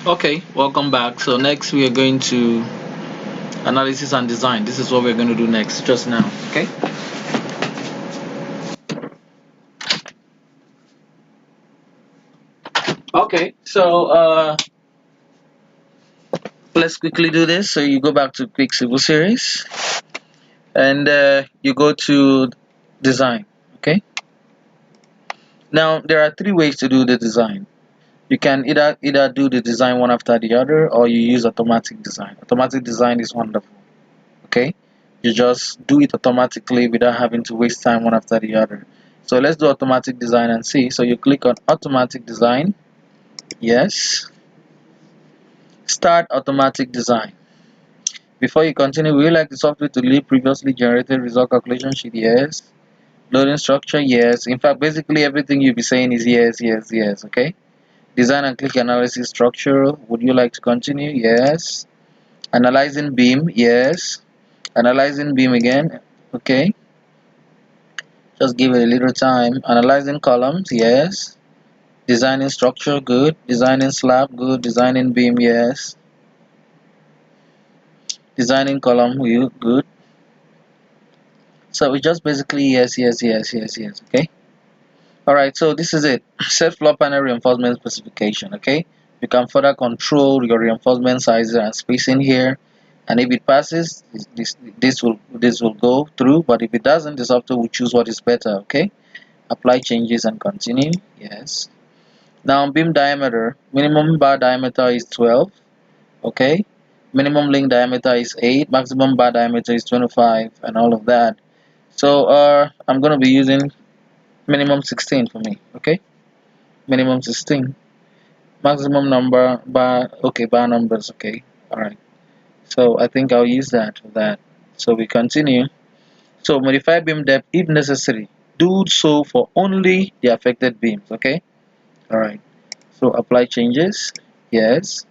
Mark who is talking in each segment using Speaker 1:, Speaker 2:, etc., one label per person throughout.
Speaker 1: Okay, welcome back. So next we are going to analysis and design. This is what we're going to do next just now. Okay. Okay. So let's quickly do this. So you go back to Quick Civil Series and you go to design. Okay. Now there are three ways to do the design. You can either do the design one after the other, or you use automatic design. Automatic design is wonderful. Okay, you just do it automatically without having to waste time one after the other. So let's do automatic design and see. So you click on automatic design. Yes. Start automatic design. Before you continue, would you like the software to lead previously generated result calculation sheet? Yes. Loading structure? Yes. In fact, basically everything you'll be saying is yes, yes, yes. Okay. Design and click analysis structure. Would you like to continue? Yes. Analyzing beam? Yes. Analyzing beam again? Okay. Just give it a little time. Analyzing columns? Yes. Designing structure? Good. Designing slab? Good. Designing beam? Yes. Designing column? Good. So we just basically yes, yes, yes, yes, yes. Okay. Alright, so this is it. Set floor panel reinforcement specification. Okay. You can further control your reinforcement sizes and spacing here. And if it passes, this will go through. But if it doesn't, the software will choose what is better. Okay. Apply changes and continue. Yes. Now beam diameter. Minimum bar diameter is 12. Okay. Minimum link diameter is 8. Maximum bar diameter is 25, and all of that. So I'm gonna be using minimum 16 for me. Okay. Minimum 16. Maximum number bar. Okay. Bar numbers. Okay. All right. So I think I'll use that for that. So we continue. So modify beam depth if necessary. Do so for only the affected beams. Okay. All right. So apply changes. Yes.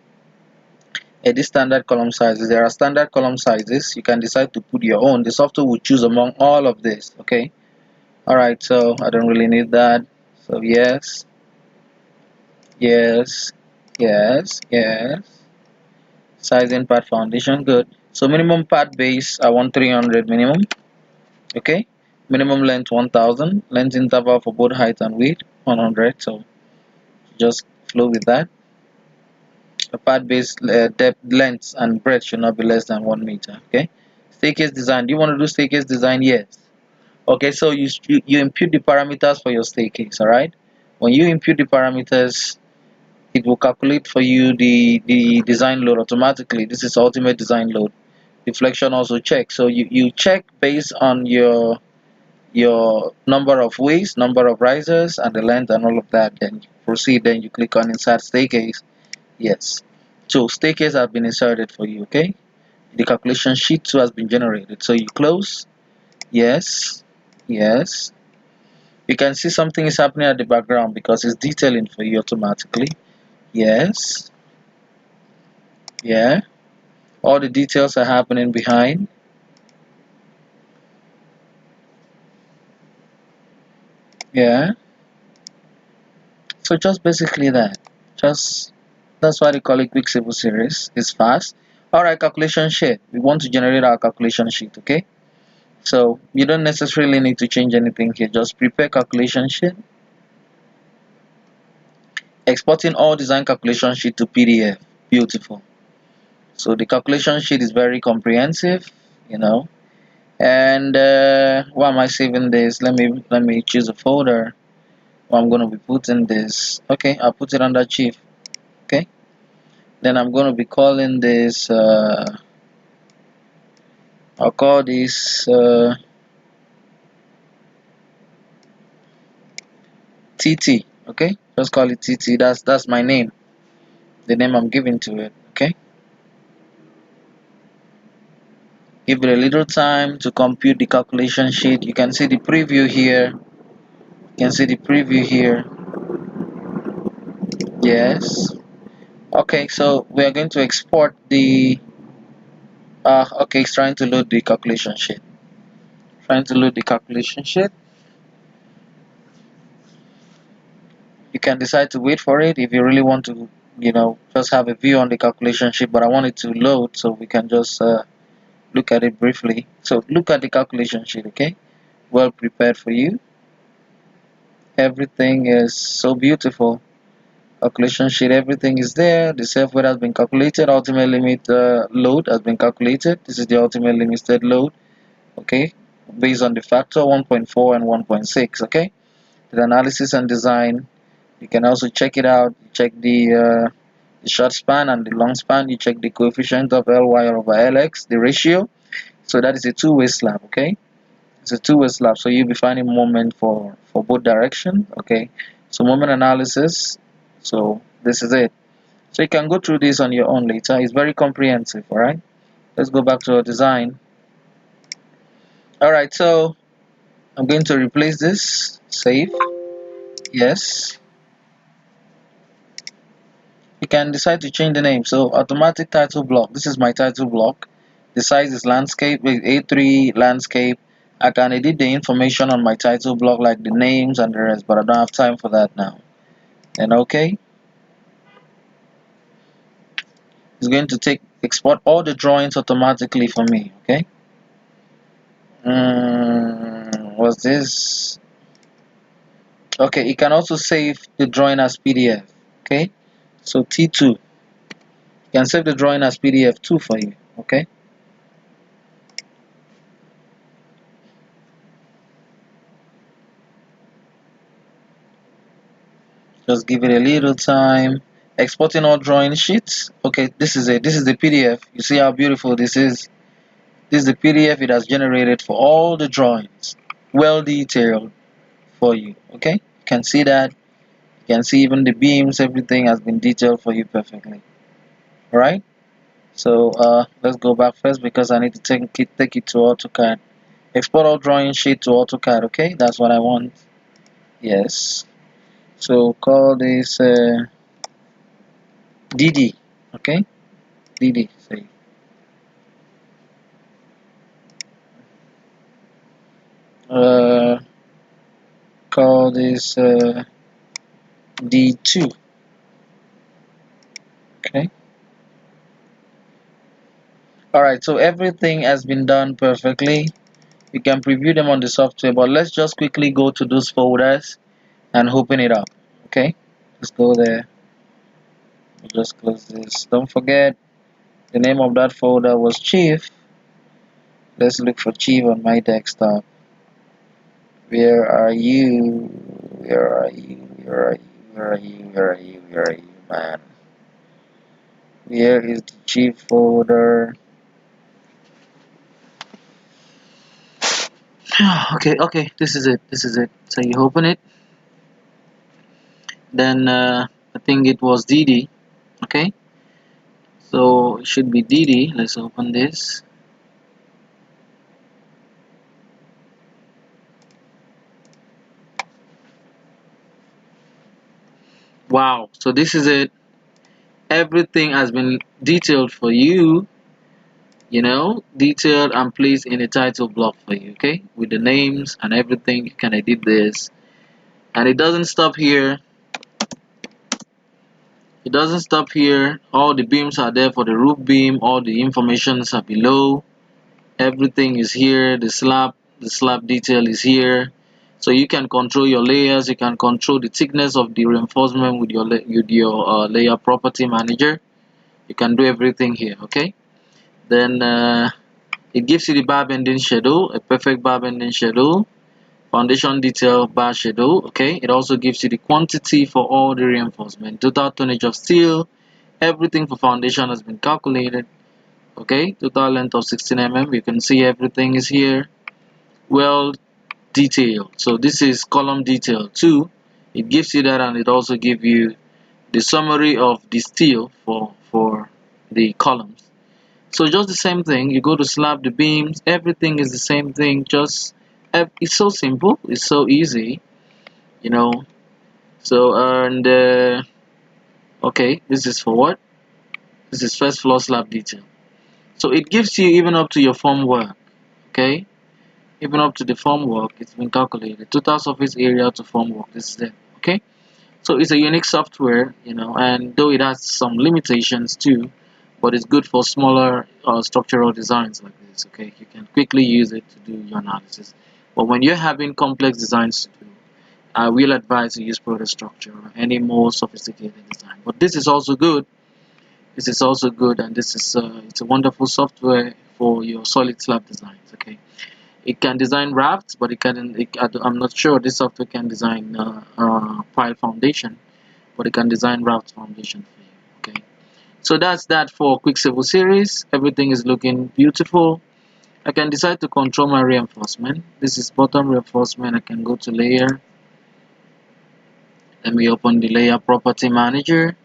Speaker 1: Edit standard column sizes. There are standard column sizes. You can decide to put your own. The software will choose among all of this. Okay. All right. So I don't really need that. So yes, yes, yes, yes. Sizing pad foundation. Good. So minimum pad base. I want 300 minimum. Okay. Minimum length 1000. Length interval for both height and width 100. So just flow with that. The pad base depth, length, and breadth should not be less than 1 meter. Okay. Staircase design. Do you want to do staircase design? Yes. Okay. So you impute the parameters for your staircase. All right. When you impute the parameters, it will calculate for you the design load automatically. This is ultimate design load. Deflection also check. So you check based on your number of ways, number of risers, and the length and all of that. Then you proceed. Then you click on insert staircase. Yes. So staircase has been inserted for you. Okay. The calculation sheet too has been generated. So you close. Yes. Yes. You can see something is happening at the background because it's detailing for you automatically. Yes. Yeah. All the details are happening behind. Yeah. So just basically that. Just that's why they call it quick civil series. It's fast. Alright, calculation sheet. We want to generate our calculation sheet, okay? So you don't necessarily need to change anything here. Just prepare calculation sheet. Exporting all design calculation sheet to PDF. Beautiful. So the calculation sheet is very comprehensive, you know. And why am I saving this? Let me choose a folder where I'm gonna be putting this. Okay, I'll put it under chief. Okay. Then I'm gonna be calling this I'll call this TT. Okay, just call it TT. That's my name, the name I'm giving to it. Okay, give it a little time to compute the calculation sheet. You can see the preview here. You can see the preview here. Yes. Okay, so we are going to export the okay, it's trying to load the calculation sheet. Trying to load the calculation sheet. You can decide to wait for it if you really want to just have a view on the calculation sheet, but I want it to load so we can just look at it briefly. So look at the calculation sheet, okay? Well prepared for you. Everything is so beautiful. Calculation sheet, everything is there. The self weight has been calculated. Ultimate limit load has been calculated. This is the ultimate limited load, okay, based on the factor 1.4 and 1.6, okay. The analysis and design, you can also check it out. You check the short span and the long span. You check the coefficient of Ly over Lx, the ratio. So that is a two-way slab, okay. It's a two-way slab, so you'll be finding moment for both direction, okay. So moment analysis, so this is it. So you can go through this on your own later. It's very comprehensive, all right. Let's go back to our design. All right, so I'm going to replace this. Save. Yes. You can decide to change the name. So automatic title block. This is my title block. The size is landscape with A3 landscape. I can edit the information on my title block like the names and the rest, but I don't have time for that now. And okay, it's going to export all the drawings automatically for me. Okay. What's this? Okay, you can also save the drawing as PDF. Okay, so T2. You can save the drawing as PDF too for you. Okay. Just give it a little time. Exporting all drawing sheets. Okay, this is it. This is the PDF. You see how beautiful this is? This is the PDF it has generated for all the drawings. Well detailed for you. Okay, you can see that. You can see even the beams, everything has been detailed for you perfectly. Alright? So let's go back first because I need to take it to AutoCAD. Export all drawing sheet to AutoCAD, okay? That's what I want. Yes. So call this DD, okay? DD, say. Uh, Call this D2, okay? Alright, so everything has been done perfectly. You can preview them on the software, but let's just quickly go to those folders and open it up, okay? Let's go there. Just close this. Don't forget the name of that folder was Chief. Let's look for Chief on my desktop. Where are you? Where are you? Where are you? Where are you? Where are you? Where are you, man? Where is the Chief folder? Okay, this is it. This is it. So you open it. Then I think it was DD. Okay. So it should be DD. Let's open this. Wow. So this is it. Everything has been detailed for you, detailed and placed in a title block for you, okay, with the names and everything. You can edit this, and it doesn't stop here. It doesn't stop here. All the beams are there for the roof beam. All the informations are below. Everything is here. The slab detail is here. So you can control your layers. You can control the thickness of the reinforcement with your layer property manager. You can do everything here, okay. Then it gives you the bar bending schedule, a perfect bar bending schedule, foundation detail bar schedule, okay. It also gives you the quantity for all the reinforcement, total tonnage of steel, everything for foundation has been calculated, okay. Total length of 16 mm, you can see everything is here, well detailed. So this is column detail too. It gives you that, and it also gives you the summary of the steel for the columns. So just the same thing, you go to slab the beams, everything is the same thing, just it's so simple, it's so easy, you know. So and okay, this is for what? This is first floor slab detail. So it gives you even up to your form work, okay? Even up to the form work, it's been calculated. Total surface area to form work, this is it, okay? So it's a unique software, and though it has some limitations too, but it's good for smaller structural designs like this. Okay, you can quickly use it to do your analysis. But when you're having complex designs to do, I will advise you use ProtoStructure or any more sophisticated design. But this is also good. This is also good, and this is it's a wonderful software for your solid slab designs. Okay, it can design rafts, but I'm not sure this software can design pile foundation, but it can design raft foundation for you. Okay, so that's that for quick civil series. Everything is looking beautiful. I can decide to control my reinforcement. This is bottom reinforcement. I can go to layer. Let me open the layer property manager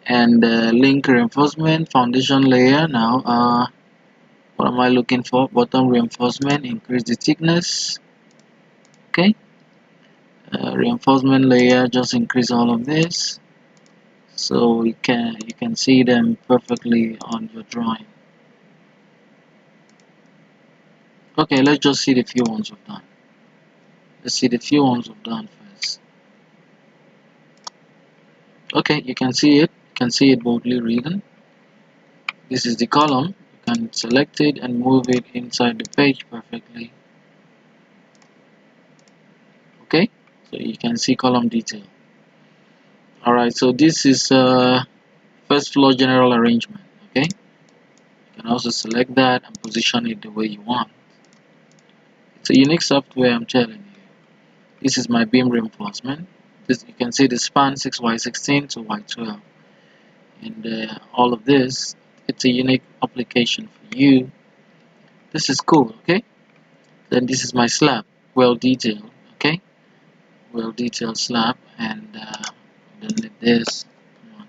Speaker 1: and link reinforcement foundation layer. Now what am I looking for? Bottom reinforcement, increase the thickness. Okay, reinforcement layer, just increase all of this so you can see them perfectly on your drawing. Okay, let's just see the few ones we've done. Let's see the few ones we've done first. Okay, you can see it. You can see it boldly written. This is the column. You can select it and move it inside the page perfectly. Okay, so you can see column detail. Alright, so this is first floor general arrangement. Okay, you can also select that and position it the way you want. It's a unique software, I'm telling you. This is my beam reinforcement. This, you can see the span 6y16 to y12, and all of this. It's a unique application for you. This is cool. Okay, then this is my slab, well detailed. Okay, well detailed slab, and then with this. Come on.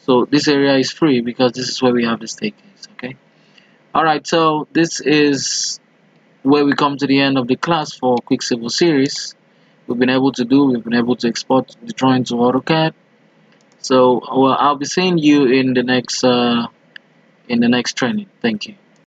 Speaker 1: So this area is free because this is where we have the staircase. Okay, all right, so this is where we come to the end of the class for quick civil series. We've been able to export the drawing to AutoCAD. So well, I'll be seeing you in the next training. Thank you.